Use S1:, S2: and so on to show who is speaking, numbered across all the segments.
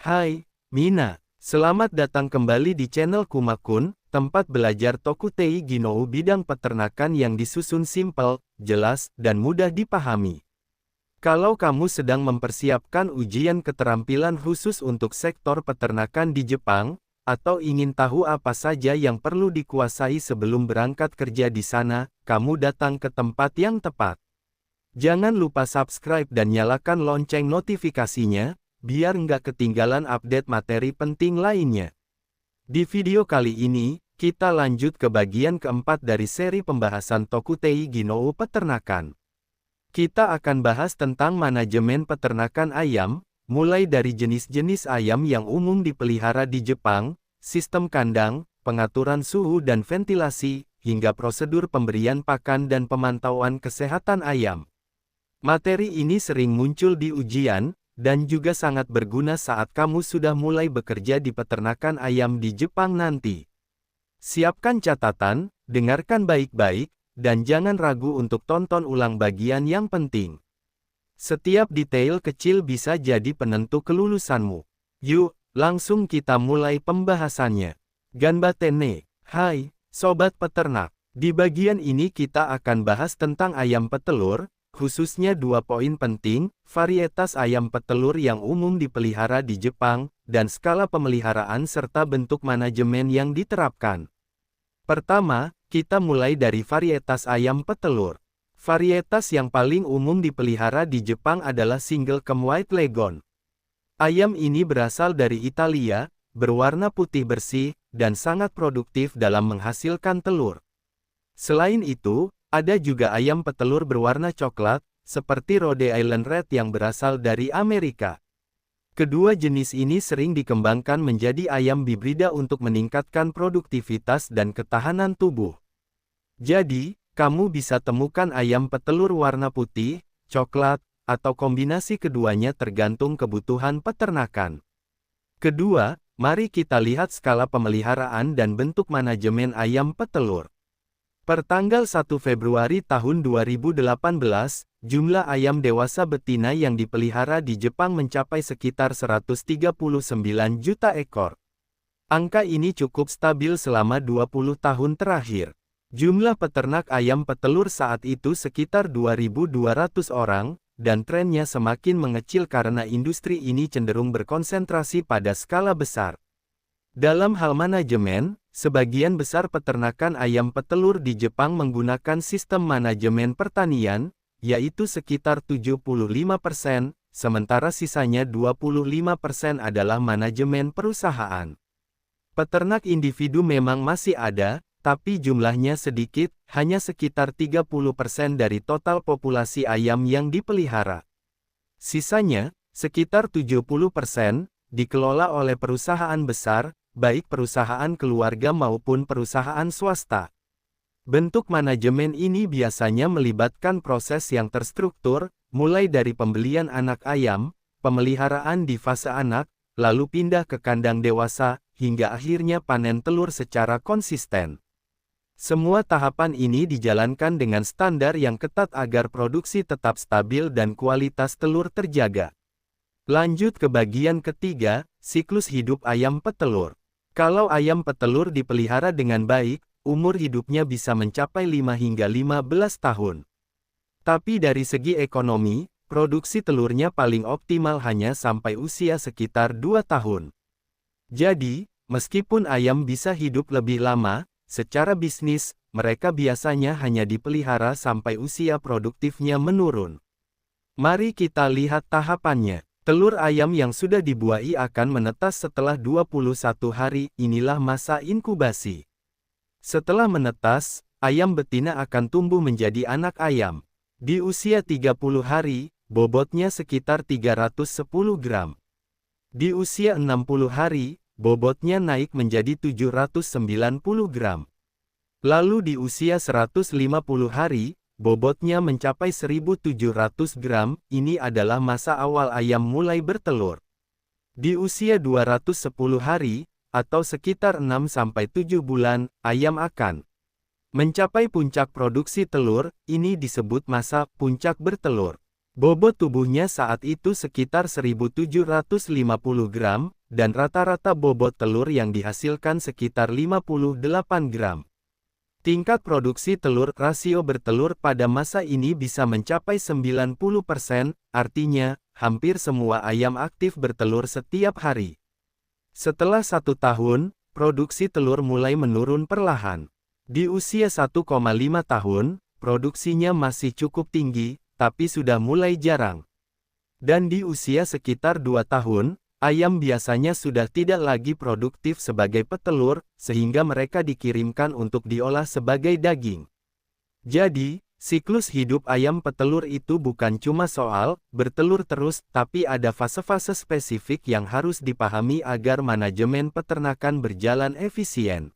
S1: Hai, Mina. Selamat datang kembali di channel Kumakun, tempat belajar Tokutei Ginou bidang peternakan yang disusun simpel, jelas, dan mudah dipahami. Kalau kamu sedang mempersiapkan ujian keterampilan khusus untuk sektor peternakan di Jepang, atau ingin tahu apa saja yang perlu dikuasai sebelum berangkat kerja di sana, kamu datang ke tempat yang tepat. Jangan lupa subscribe dan nyalakan lonceng notifikasinya, biar nggak ketinggalan update materi penting lainnya. Di video kali ini, kita lanjut ke bagian keempat dari seri pembahasan Tokutei Ginou peternakan. Kita akan bahas tentang manajemen peternakan ayam, mulai dari jenis-jenis ayam yang umum dipelihara di Jepang, sistem kandang, pengaturan suhu dan ventilasi, hingga prosedur pemberian pakan dan pemantauan kesehatan ayam. Materi ini sering muncul di ujian, dan juga sangat berguna saat kamu sudah mulai bekerja di peternakan ayam di Jepang nanti. Siapkan catatan, dengarkan baik-baik, dan jangan ragu untuk tonton ulang bagian yang penting. Setiap detail kecil bisa jadi penentu kelulusanmu. Yuk, langsung kita mulai pembahasannya. Ganbaten. Hai, Sobat Peternak. Di bagian ini kita akan bahas tentang ayam petelur, khususnya 2 poin penting, varietas ayam petelur yang umum dipelihara di Jepang, dan skala pemeliharaan serta bentuk manajemen yang diterapkan. Pertama, kita mulai dari varietas ayam petelur. Varietas yang paling umum dipelihara di Jepang adalah Singlecomm White Leghorn. Ayam ini berasal dari Italia, berwarna putih bersih, dan sangat produktif dalam menghasilkan telur. Selain itu, ada juga ayam petelur berwarna coklat, seperti Rhode Island Red yang berasal dari Amerika. Kedua jenis ini sering dikembangkan menjadi ayam hibrida untuk meningkatkan produktivitas dan ketahanan tubuh. Jadi, kamu bisa temukan ayam petelur warna putih, coklat, atau kombinasi keduanya tergantung kebutuhan peternakan. Kedua, mari kita lihat skala pemeliharaan dan bentuk manajemen ayam petelur. Pertanggal 1 Februari tahun 2018, jumlah ayam dewasa betina yang dipelihara di Jepang mencapai sekitar 139 juta ekor. Angka ini cukup stabil selama 20 tahun terakhir. Jumlah peternak ayam petelur saat itu sekitar 2.200 orang, dan trennya semakin mengecil karena industri ini cenderung berkonsentrasi pada skala besar. Dalam hal manajemen, sebagian besar peternakan ayam petelur di Jepang menggunakan sistem manajemen pertanian, yaitu sekitar 75%, sementara sisanya 25% adalah manajemen perusahaan. Peternak individu memang masih ada, tapi jumlahnya sedikit, hanya sekitar 30% dari total populasi ayam yang dipelihara. Sisanya, sekitar 70%, dikelola oleh perusahaan besar, baik perusahaan keluarga maupun perusahaan swasta. Bentuk manajemen ini biasanya melibatkan proses yang terstruktur, mulai dari pembelian anak ayam, pemeliharaan di fase anak, lalu pindah ke kandang dewasa, hingga akhirnya panen telur secara konsisten. Semua tahapan ini dijalankan dengan standar yang ketat agar produksi tetap stabil dan kualitas telur terjaga. Lanjut ke bagian ketiga, siklus hidup ayam petelur. Kalau ayam petelur dipelihara dengan baik, umur hidupnya bisa mencapai 5 hingga 15 tahun. Tapi dari segi ekonomi, produksi telurnya paling optimal hanya sampai usia sekitar 2 tahun. Jadi, meskipun ayam bisa hidup lebih lama, secara bisnis, mereka biasanya hanya dipelihara sampai usia produktifnya menurun. Mari kita lihat tahapannya. Telur ayam yang sudah dibuahi akan menetas setelah 21 hari, inilah masa inkubasi. Setelah menetas, ayam betina akan tumbuh menjadi anak ayam. Di usia 30 hari, bobotnya sekitar 310 gram. Di usia 60 hari, bobotnya naik menjadi 790 gram. Lalu di usia 150 hari, bobotnya mencapai 1.700 gram, ini adalah masa awal ayam mulai bertelur. Di usia 210 hari, atau sekitar 6-7 bulan, ayam akan mencapai puncak produksi telur, ini disebut masa puncak bertelur. Bobot tubuhnya saat itu sekitar 1.750 gram, dan rata-rata bobot telur yang dihasilkan sekitar 58 gram. Tingkat produksi telur rasio bertelur pada masa ini bisa mencapai 90%, artinya, hampir semua ayam aktif bertelur setiap hari. Setelah 1 tahun, produksi telur mulai menurun perlahan. Di usia 1,5 tahun, produksinya masih cukup tinggi, tapi sudah mulai jarang. Dan di usia sekitar 2 tahun, ayam biasanya sudah tidak lagi produktif sebagai petelur, sehingga mereka dikirimkan untuk diolah sebagai daging. Jadi, siklus hidup ayam petelur itu bukan cuma soal bertelur terus, tapi ada fase-fase spesifik yang harus dipahami agar manajemen peternakan berjalan efisien.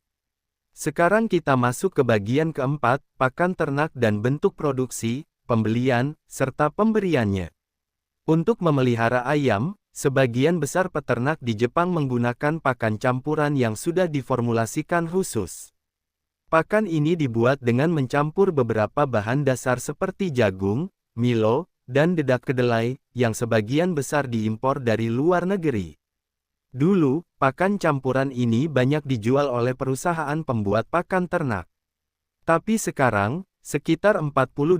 S1: Sekarang kita masuk ke bagian keempat, pakan ternak dan bentuk produksi, pembelian, serta pemberiannya. Untuk memelihara ayam, sebagian besar peternak di Jepang menggunakan pakan campuran yang sudah diformulasikan khusus. Pakan ini dibuat dengan mencampur beberapa bahan dasar seperti jagung, milo, dan dedak kedelai, yang sebagian besar diimpor dari luar negeri. Dulu, pakan campuran ini banyak dijual oleh perusahaan pembuat pakan ternak. Tapi sekarang, sekitar 42%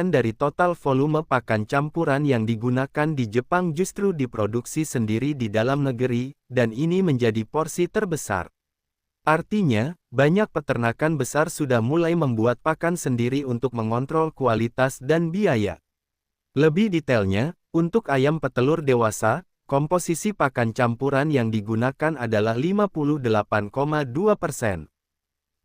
S1: dari total volume pakan campuran yang digunakan di Jepang justru diproduksi sendiri di dalam negeri, dan ini menjadi porsi terbesar. Artinya, banyak peternakan besar sudah mulai membuat pakan sendiri untuk mengontrol kualitas dan biaya. Lebih detailnya, untuk ayam petelur dewasa, komposisi pakan campuran yang digunakan adalah 58,2%.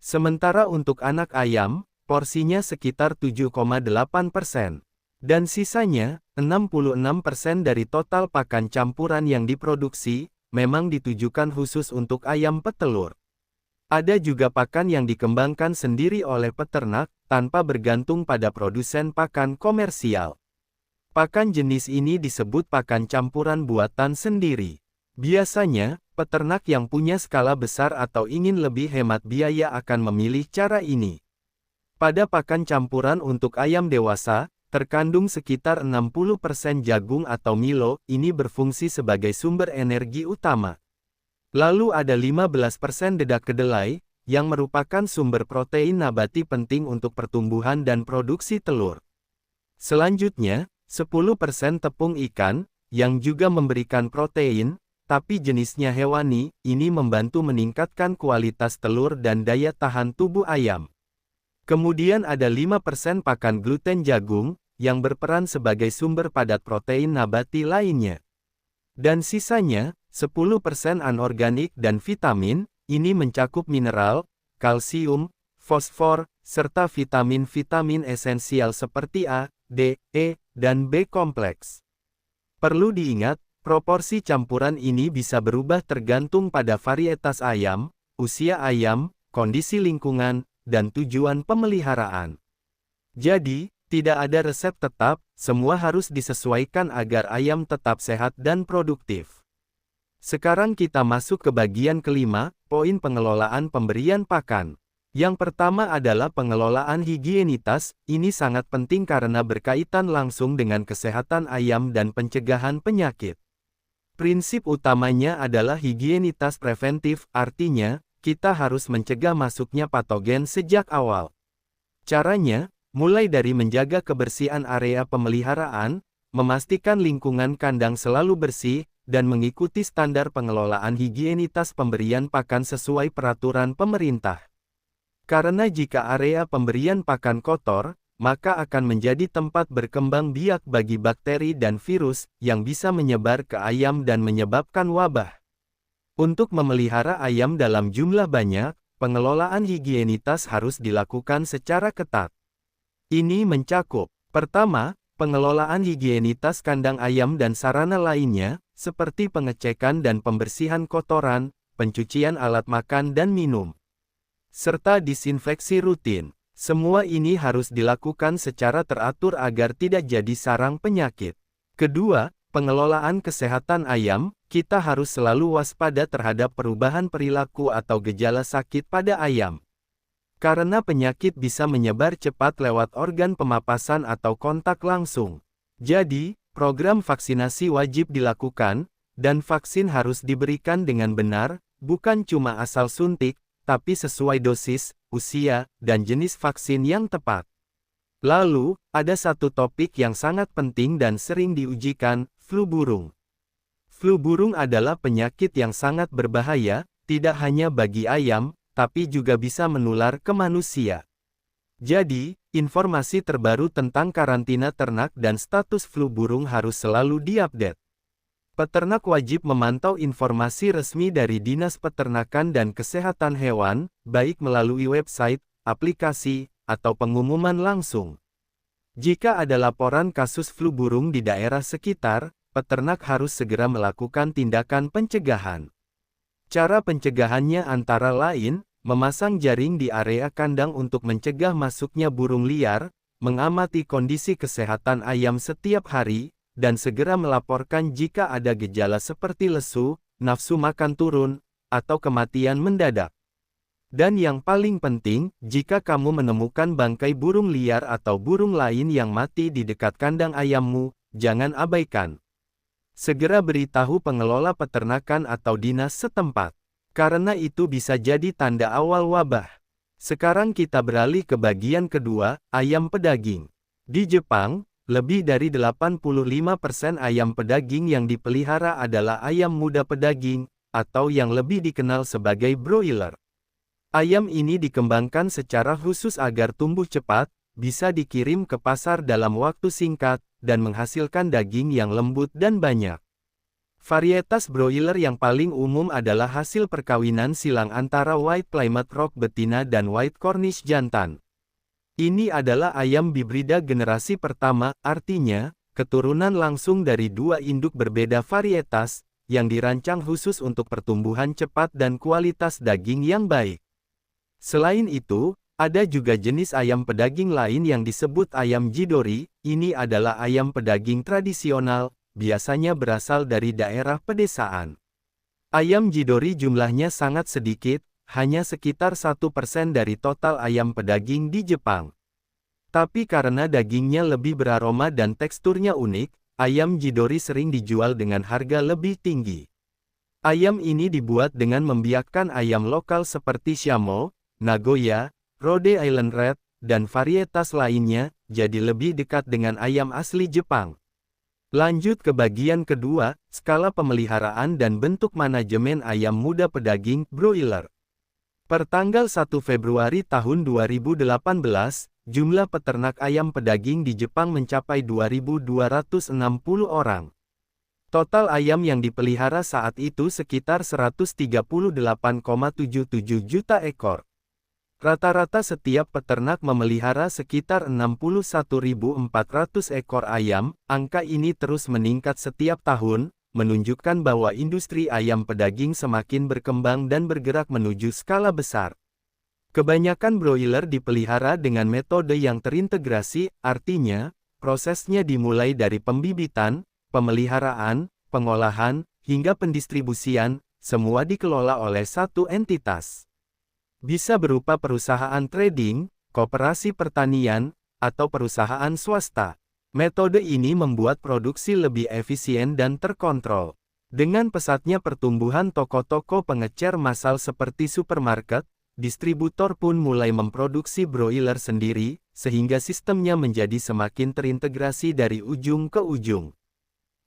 S1: Sementara untuk anak ayam, porsinya sekitar 7,8%. Dan sisanya, 66% dari total pakan campuran yang diproduksi, memang ditujukan khusus untuk ayam petelur. Ada juga pakan yang dikembangkan sendiri oleh peternak, tanpa bergantung pada produsen pakan komersial. Pakan jenis ini disebut pakan campuran buatan sendiri. Biasanya, peternak yang punya skala besar atau ingin lebih hemat biaya akan memilih cara ini. Pada pakan campuran untuk ayam dewasa, terkandung sekitar 60% jagung atau milo, ini berfungsi sebagai sumber energi utama. Lalu ada 15% dedak kedelai, yang merupakan sumber protein nabati penting untuk pertumbuhan dan produksi telur. Selanjutnya, 10% tepung ikan, yang juga memberikan protein, tapi jenisnya hewani, ini membantu meningkatkan kualitas telur dan daya tahan tubuh ayam. Kemudian ada 5% pakan gluten jagung, yang berperan sebagai sumber padat protein nabati lainnya. Dan sisanya, 10% anorganik dan vitamin, ini mencakup mineral, kalsium, fosfor, serta vitamin-vitamin esensial seperti A, D, E, dan B kompleks. Perlu diingat, proporsi campuran ini bisa berubah tergantung pada varietas ayam, usia ayam, kondisi lingkungan, dan tujuan pemeliharaan. Jadi, tidak ada resep tetap, semua harus disesuaikan agar ayam tetap sehat dan produktif. Sekarang kita masuk ke bagian kelima, poin pengelolaan pemberian pakan. Yang pertama adalah pengelolaan higienitas, ini sangat penting karena berkaitan langsung dengan kesehatan ayam dan pencegahan penyakit. Prinsip utamanya adalah higienitas preventif, artinya, kita harus mencegah masuknya patogen sejak awal. Caranya, mulai dari menjaga kebersihan area pemeliharaan, memastikan lingkungan kandang selalu bersih, dan mengikuti standar pengelolaan higienitas pemberian pakan sesuai peraturan pemerintah. Karena jika area pemberian pakan kotor, maka akan menjadi tempat berkembang biak bagi bakteri dan virus, yang bisa menyebar ke ayam dan menyebabkan wabah. Untuk memelihara ayam dalam jumlah banyak, pengelolaan higienitas harus dilakukan secara ketat. Ini mencakup, pertama, pengelolaan higienitas kandang ayam dan sarana lainnya, seperti pengecekan dan pembersihan kotoran, pencucian alat makan dan minum, serta disinfeksi rutin. Semua ini harus dilakukan secara teratur agar tidak jadi sarang penyakit. Kedua, pengelolaan kesehatan ayam, kita harus selalu waspada terhadap perubahan perilaku atau gejala sakit pada ayam. Karena penyakit bisa menyebar cepat lewat organ pemapasan atau kontak langsung. Jadi, program vaksinasi wajib dilakukan, dan vaksin harus diberikan dengan benar, bukan cuma asal suntik, tapi sesuai dosis, usia, dan jenis vaksin yang tepat. Lalu, ada satu topik yang sangat penting dan sering diujikan, flu burung. Flu burung adalah penyakit yang sangat berbahaya, tidak hanya bagi ayam, tapi juga bisa menular ke manusia. Jadi, informasi terbaru tentang karantina ternak dan status flu burung harus selalu diupdate. Peternak wajib memantau informasi resmi dari Dinas Peternakan dan Kesehatan Hewan, baik melalui website, aplikasi, atau pengumuman langsung. Jika ada laporan kasus flu burung di daerah sekitar, peternak harus segera melakukan tindakan pencegahan. Cara pencegahannya antara lain, memasang jaring di area kandang untuk mencegah masuknya burung liar, mengamati kondisi kesehatan ayam setiap hari, dan segera melaporkan jika ada gejala seperti lesu, nafsu makan turun, atau kematian mendadak. Dan yang paling penting, jika kamu menemukan bangkai burung liar atau burung lain yang mati di dekat kandang ayammu, jangan abaikan. Segera beritahu pengelola peternakan atau dinas setempat. Karena itu bisa jadi tanda awal wabah. Sekarang kita beralih ke bagian kedua, ayam pedaging. Di Jepang, lebih dari 85% ayam pedaging yang dipelihara adalah ayam muda pedaging, atau yang lebih dikenal sebagai broiler. Ayam ini dikembangkan secara khusus agar tumbuh cepat, bisa dikirim ke pasar dalam waktu singkat, dan menghasilkan daging yang lembut dan banyak. Varietas broiler yang paling umum adalah hasil perkawinan silang antara White Plymouth Rock betina dan White Cornish jantan. Ini adalah ayam bibrida generasi pertama, artinya, keturunan langsung dari dua induk berbeda varietas, yang dirancang khusus untuk pertumbuhan cepat dan kualitas daging yang baik. Selain itu, ada juga jenis ayam pedaging lain yang disebut ayam jidori. Ini adalah ayam pedaging tradisional, biasanya berasal dari daerah pedesaan. Ayam jidori jumlahnya sangat sedikit, hanya sekitar 1% dari total ayam pedaging di Jepang. Tapi karena dagingnya lebih beraroma dan teksturnya unik, ayam jidori sering dijual dengan harga lebih tinggi. Ayam ini dibuat dengan membiakkan ayam lokal seperti Shamo, Nagoya, Rhode Island Red, dan varietas lainnya, jadi lebih dekat dengan ayam asli Jepang. Lanjut ke bagian kedua, skala pemeliharaan dan bentuk manajemen ayam muda pedaging, broiler. Per tanggal 1 Februari tahun 2018, jumlah peternak ayam pedaging di Jepang mencapai 2.260 orang. Total ayam yang dipelihara saat itu sekitar 138,77 juta ekor. Rata-rata setiap peternak memelihara sekitar 61.400 ekor ayam. Angka ini terus meningkat setiap tahun, menunjukkan bahwa industri ayam pedaging semakin berkembang dan bergerak menuju skala besar. Kebanyakan broiler dipelihara dengan metode yang terintegrasi, artinya, prosesnya dimulai dari pembibitan, pemeliharaan, pengolahan, hingga pendistribusian, semua dikelola oleh satu entitas. Bisa berupa perusahaan trading, koperasi pertanian, atau perusahaan swasta. Metode ini membuat produksi lebih efisien dan terkontrol. Dengan pesatnya pertumbuhan toko-toko pengecer massal seperti supermarket, distributor pun mulai memproduksi broiler sendiri, sehingga sistemnya menjadi semakin terintegrasi dari ujung ke ujung.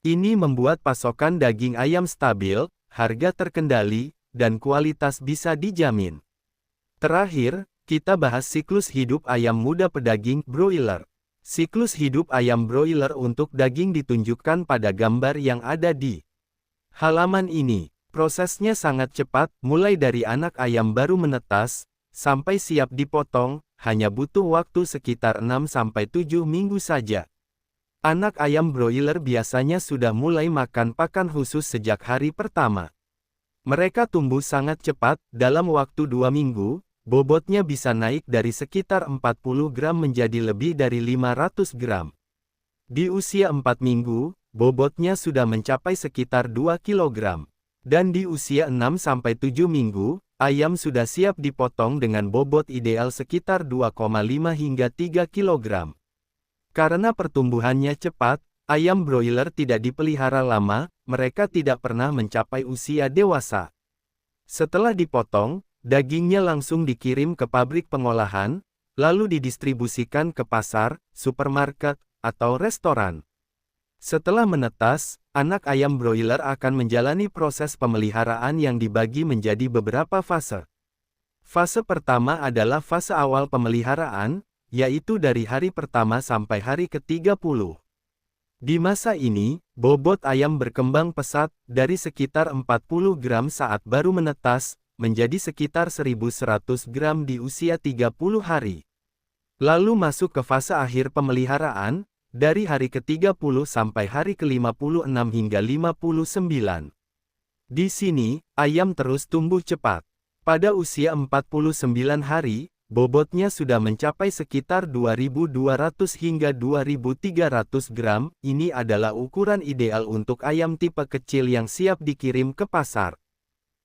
S1: Ini membuat pasokan daging ayam stabil, harga terkendali, dan kualitas bisa dijamin. Terakhir, kita bahas siklus hidup ayam muda pedaging, broiler. Siklus hidup ayam broiler untuk daging ditunjukkan pada gambar yang ada di halaman ini. Prosesnya sangat cepat, mulai dari anak ayam baru menetas, sampai siap dipotong, hanya butuh waktu sekitar 6-7 minggu saja. Anak ayam broiler biasanya sudah mulai makan pakan khusus sejak hari pertama. Mereka tumbuh sangat cepat, dalam waktu 2 minggu, bobotnya bisa naik dari sekitar 40 gram menjadi lebih dari 500 gram. Di usia 4 minggu, bobotnya sudah mencapai sekitar 2 kilogram. Dan di usia 6-7 minggu, ayam sudah siap dipotong dengan bobot ideal sekitar 2,5 hingga 3 kilogram. Karena pertumbuhannya cepat, Ayam broiler tidak dipelihara lama, mereka tidak pernah mencapai usia dewasa. Setelah dipotong, dagingnya langsung dikirim ke pabrik pengolahan, lalu didistribusikan ke pasar, supermarket, atau restoran. Setelah menetas, anak ayam broiler akan menjalani proses pemeliharaan yang dibagi menjadi beberapa fase. Fase pertama adalah fase awal pemeliharaan, yaitu dari hari pertama sampai hari ke-30. Di masa ini, bobot ayam berkembang pesat, dari sekitar 40 gram saat baru menetas, menjadi sekitar 1.100 gram di usia 30 hari. Lalu masuk ke fase akhir pemeliharaan, dari hari ke-30 sampai hari ke-56 hingga 59. Di sini, ayam terus tumbuh cepat. Pada usia 49 hari, bobotnya sudah mencapai sekitar 2.200 hingga 2.300 gram. Ini adalah ukuran ideal untuk ayam tipe kecil yang siap dikirim ke pasar.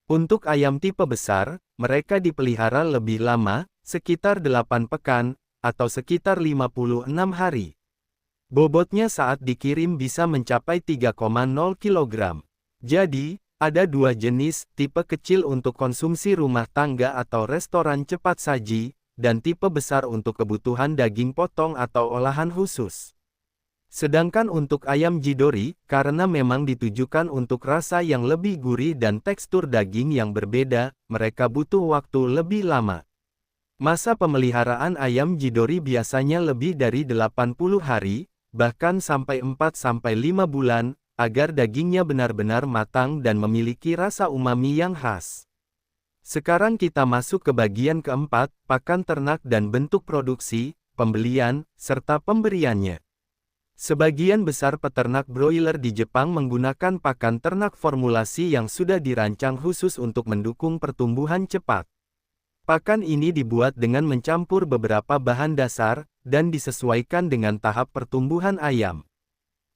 S1: Untuk ayam tipe besar, mereka dipelihara lebih lama, sekitar 8 pekan, atau sekitar 56 hari. Bobotnya saat dikirim bisa mencapai 3,0 kg. Jadi, ada dua jenis, tipe kecil untuk konsumsi rumah tangga atau restoran cepat saji, dan tipe besar untuk kebutuhan daging potong atau olahan khusus. Sedangkan untuk ayam jidori, karena memang ditujukan untuk rasa yang lebih gurih dan tekstur daging yang berbeda, mereka butuh waktu lebih lama. Masa pemeliharaan ayam jidori biasanya lebih dari 80 hari, bahkan sampai 4-5 bulan, agar dagingnya benar-benar matang dan memiliki rasa umami yang khas. Sekarang kita masuk ke bagian keempat, pakan ternak dan bentuk produksi, pembelian, serta pemberiannya. Sebagian besar peternak broiler di Jepang menggunakan pakan ternak formulasi yang sudah dirancang khusus untuk mendukung pertumbuhan cepat. Pakan ini dibuat dengan mencampur beberapa bahan dasar, dan disesuaikan dengan tahap pertumbuhan ayam.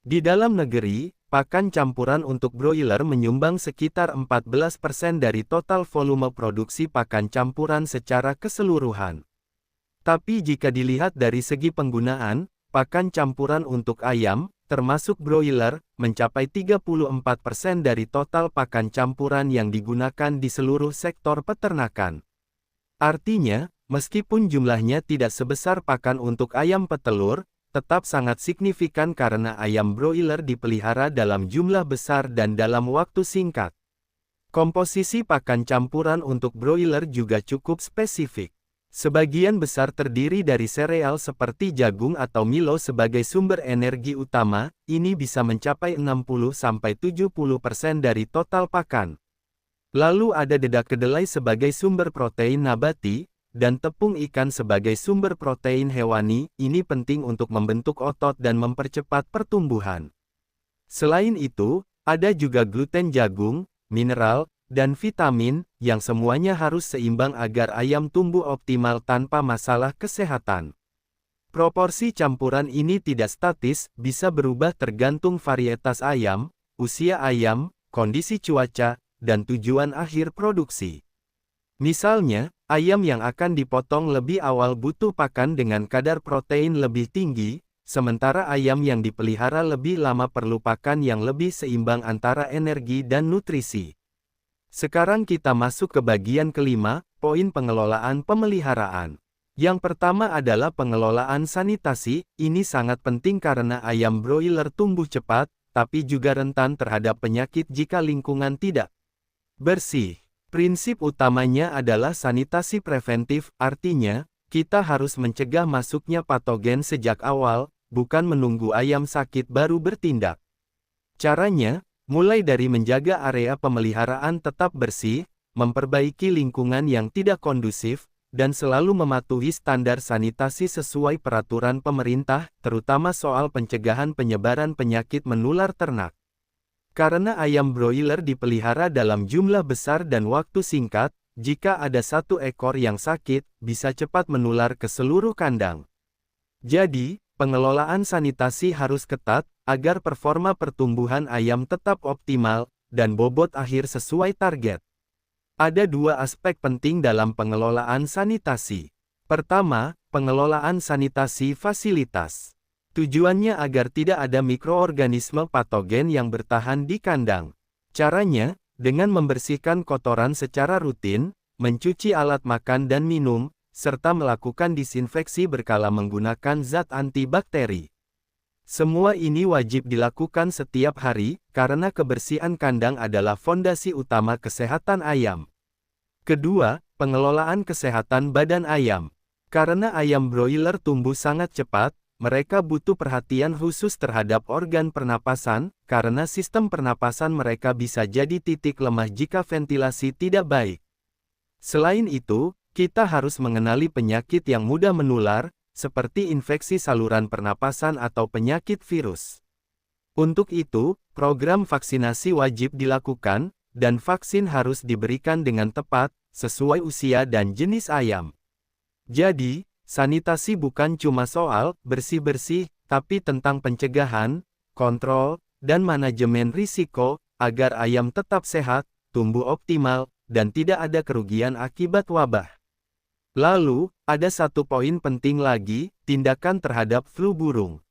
S1: Di dalam negeri, pakan campuran untuk broiler menyumbang sekitar 14% dari total volume produksi pakan campuran secara keseluruhan. Tapi jika dilihat dari segi penggunaan, pakan campuran untuk ayam, termasuk broiler, mencapai 34% dari total pakan campuran yang digunakan di seluruh sektor peternakan. Artinya, meskipun jumlahnya tidak sebesar pakan untuk ayam petelur, tetap sangat signifikan karena ayam broiler dipelihara dalam jumlah besar dan dalam waktu singkat. Komposisi pakan campuran untuk broiler juga cukup spesifik. Sebagian besar terdiri dari sereal seperti jagung atau milo sebagai sumber energi utama, ini bisa mencapai 60-70% dari total pakan. Lalu ada dedak kedelai sebagai sumber protein nabati, dan tepung ikan sebagai sumber protein hewani. Ini penting untuk membentuk otot dan mempercepat pertumbuhan. Selain itu, ada juga gluten jagung, mineral, dan vitamin, yang semuanya harus seimbang agar ayam tumbuh optimal tanpa masalah kesehatan. Proporsi campuran ini tidak statis, bisa berubah tergantung varietas ayam, usia ayam, kondisi cuaca, dan tujuan akhir produksi. Misalnya, ayam yang akan dipotong lebih awal butuh pakan dengan kadar protein lebih tinggi, sementara ayam yang dipelihara lebih lama perlu pakan yang lebih seimbang antara energi dan nutrisi. Sekarang kita masuk ke bagian kelima, poin pengelolaan pemeliharaan. Yang pertama adalah pengelolaan sanitasi. Ini sangat penting karena ayam broiler tumbuh cepat, tapi juga rentan terhadap penyakit jika lingkungan tidak bersih. Prinsip utamanya adalah sanitasi preventif, artinya, kita harus mencegah masuknya patogen sejak awal, bukan menunggu ayam sakit baru bertindak. Caranya, mulai dari menjaga area pemeliharaan tetap bersih, memperbaiki lingkungan yang tidak kondusif, dan selalu mematuhi standar sanitasi sesuai peraturan pemerintah, terutama soal pencegahan penyebaran penyakit menular ternak. Karena ayam broiler dipelihara dalam jumlah besar dan waktu singkat, jika ada satu ekor yang sakit, bisa cepat menular ke seluruh kandang. Jadi, pengelolaan sanitasi harus ketat, agar performa pertumbuhan ayam tetap optimal, dan bobot akhir sesuai target. Ada dua aspek penting dalam pengelolaan sanitasi. Pertama, pengelolaan sanitasi fasilitas. Tujuannya agar tidak ada mikroorganisme patogen yang bertahan di kandang. Caranya, dengan membersihkan kotoran secara rutin, mencuci alat makan dan minum, serta melakukan disinfeksi berkala menggunakan zat antibakteri. Semua ini wajib dilakukan setiap hari, karena kebersihan kandang adalah fondasi utama kesehatan ayam. Kedua, pengelolaan kesehatan badan ayam. Karena ayam broiler tumbuh sangat cepat, mereka butuh perhatian khusus terhadap organ pernapasan, karena sistem pernapasan mereka bisa jadi titik lemah jika ventilasi tidak baik. Selain itu, kita harus mengenali penyakit yang mudah menular, seperti infeksi saluran pernapasan atau penyakit virus. Untuk itu, program vaksinasi wajib dilakukan, dan vaksin harus diberikan dengan tepat, sesuai usia dan jenis ayam. Jadi, sanitasi bukan cuma soal bersih-bersih, tapi tentang pencegahan, kontrol, dan manajemen risiko, agar ayam tetap sehat, tumbuh optimal, dan tidak ada kerugian akibat wabah. Lalu, ada satu poin penting lagi, tindakan terhadap flu burung.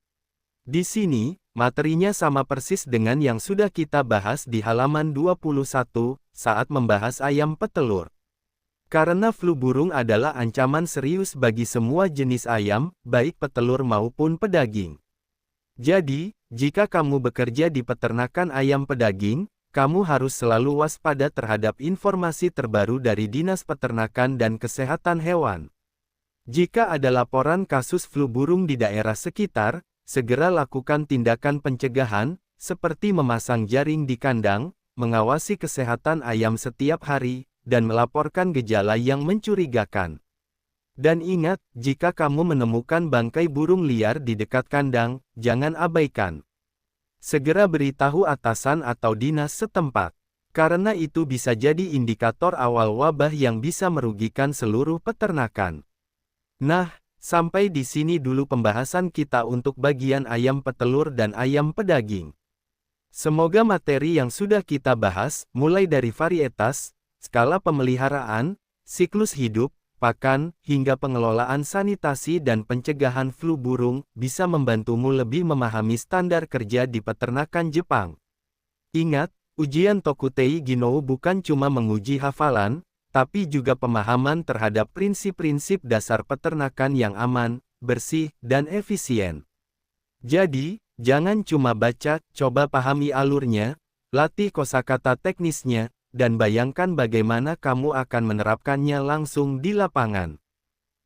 S1: Di sini, materinya sama persis dengan yang sudah kita bahas di halaman 21, saat membahas ayam petelur. Karena flu burung adalah ancaman serius bagi semua jenis ayam, baik petelur maupun pedaging. Jadi, jika kamu bekerja di peternakan ayam pedaging, kamu harus selalu waspada terhadap informasi terbaru dari Dinas Peternakan dan Kesehatan Hewan. Jika ada laporan kasus flu burung di daerah sekitar, segera lakukan tindakan pencegahan, seperti memasang jaring di kandang, mengawasi kesehatan ayam setiap hari, dan melaporkan gejala yang mencurigakan. Dan ingat, jika kamu menemukan bangkai burung liar di dekat kandang, jangan abaikan. Segera beritahu atasan atau dinas setempat. Karena itu bisa jadi indikator awal wabah yang bisa merugikan seluruh peternakan. Nah, sampai di sini dulu pembahasan kita untuk bagian ayam petelur dan ayam pedaging. Semoga materi yang sudah kita bahas, mulai dari varietas, skala pemeliharaan, siklus hidup, pakan, hingga pengelolaan sanitasi dan pencegahan flu burung, bisa membantumu lebih memahami standar kerja di peternakan Jepang. Ingat, ujian Tokutei Ginou bukan cuma menguji hafalan, tapi juga pemahaman terhadap prinsip-prinsip dasar peternakan yang aman, bersih, dan efisien. Jadi, jangan cuma baca, coba pahami alurnya, latih kosakata teknisnya, dan bayangkan bagaimana kamu akan menerapkannya langsung di lapangan.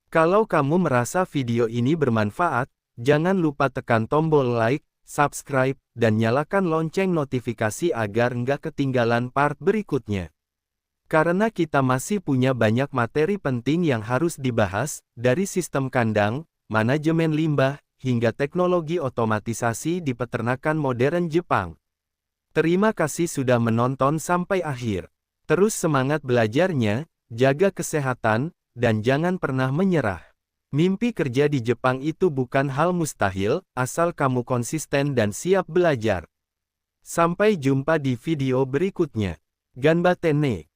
S1: Kalau kamu merasa video ini bermanfaat, jangan lupa tekan tombol like, subscribe, dan nyalakan lonceng notifikasi agar nggak ketinggalan part berikutnya. Karena kita masih punya banyak materi penting yang harus dibahas, dari sistem kandang, manajemen limbah, hingga teknologi otomatisasi di peternakan modern Jepang. Terima kasih sudah menonton sampai akhir. Terus semangat belajarnya, jaga kesehatan, dan jangan pernah menyerah. Mimpi kerja di Jepang itu bukan hal mustahil, asal kamu konsisten dan siap belajar. Sampai jumpa di video berikutnya. Ganbaten ne.